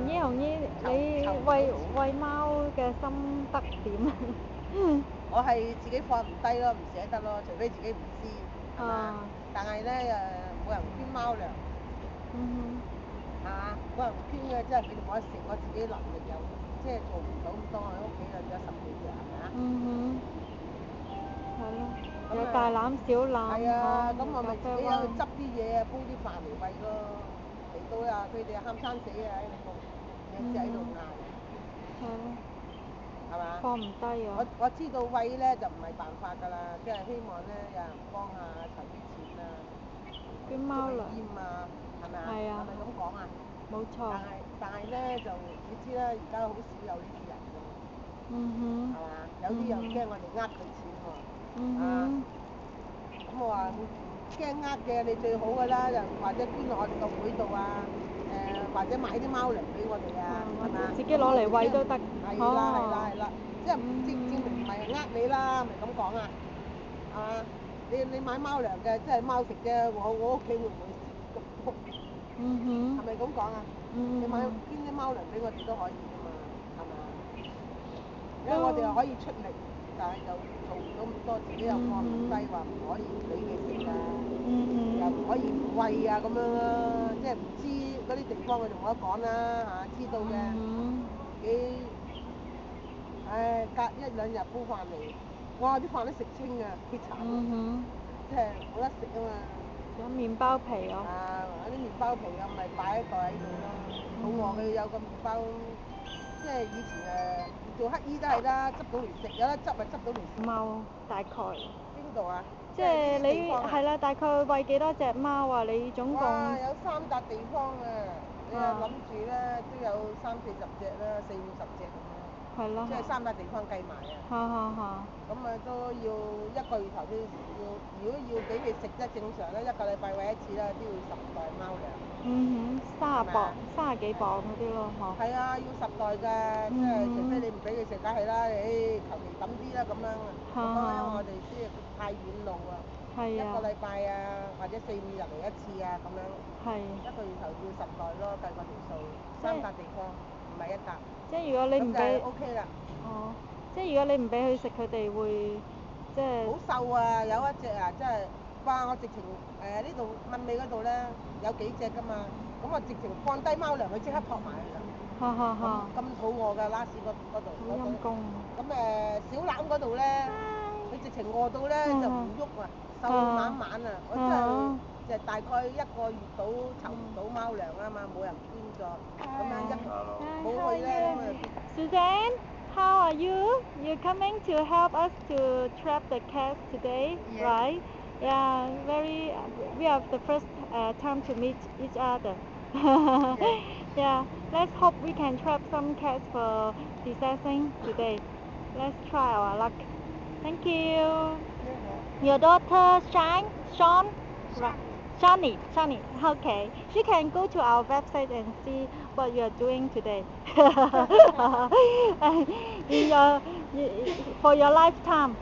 紅姨，你餵貓嘅心得點啊？我係自己放唔低咯，唔捨得咯，除非自己唔知，係嘛？但係咧冇人捐貓糧，係嘛？冇人捐嘅，即係佢哋冇得食，我自己能力又即係做唔到咁多，喺屋企有10幾隻，係咪啊？係咯，有大欖小欖，係啊，咁我咪自己有去執啲嘢啊，煲啲飯嚟餵咯。嚟到啊，佢哋喊生死啊喺度，隻喺度嗌，係嘛？放唔低啊！我知道餵咧就唔係辦法㗎啦，即係希望咧有人幫下籌啲錢啊，捐貓糧啊，係咪啊？係啊，係咪咁講啊？冇錯。但係咧就你知啦，而家好少有呢啲人喎，係嘛？有啲又驚我哋呃佢錢喎，咁我話驚呃嘅你最好㗎啦，又或者捐落我哋個會度啊，或者買啲貓糧俾我哋啊，係咪啊？自己攞嚟餵都得。係啦，即係證明唔係呃你啦，咪咁講啊，係嘛？你買貓糧嘅，即係貓食啫，我屋企會唔會食？係咪咁講啊？你捐啲貓糧俾我哋都可以㗎嘛，係嘛？因為我哋又可以出力，但係又做唔到咁多，自己又放唔低，話唔可以俾佢食啊，又唔可以唔餵啊咁樣啦，即係唔知嗰啲地方佢就冇得講啦嚇，知道嘅幾隔1、2日煲飯嚟，哇啲飯都食清啊，幾慘啊，即係冇得食啊嘛。有麵包皮啊！啲麵包皮啊，咪擺一袋喺度咯。肚餓佢有個麵包，即係以前做乞衣都係啦，執到嚟食，有得執咪執到嚟食。貓大概邊度啊？即係你係啦，大概餵幾多隻貓啊？你總共？哇！有3笪地方啊！你又諗住咧都有30、40隻啦，40、50隻咁咯。係咯。即係3笪地方計埋啊。咁啊都要1個月頭都要，如果要俾佢食得正常咧，1個禮拜餵一次啦，都要10袋貓糧。30幾磅嗰啲咯，嗬。係啊，要10袋㗎，即係除非你唔俾佢食，梗係啦，求其抌啲啦咁樣啊。因為我哋即係太遠路啊。1個禮拜啊，或者4、5日嚟一次啊，咁樣。1個月頭要10袋咯，計個條數。3笪地方，唔係1笪。即係如果你唔俾。咁就 OK 啦。即係如果你唔俾佢食，佢哋會即係。好瘦啊！有一隻啊，真係，哇！我直情呢度問尾嗰度咧，有幾隻㗎嘛，咁我直情放低貓糧，佢即刻撲埋去啦。咁肚餓㗎，拉屎嗰度。好陰公。咁小欖嗰度咧，佢直情餓到咧就唔喐啊，瘦到晚晚啊！我真係就大概1個月到籌唔到貓糧啊嘛，冇人捐助，咁樣冇去咧咁啊。Suzanne, how are you? You coming to help us to trap the cat today, right? Yeah, we are the first time to meet each other. Yeah, let's hope we can trap some cats for possessing today. Let's try our luck. Thank you. Your daughter Sean? Right. Shani, okay. She can go to our website and see what you are doing today. For your lifetime.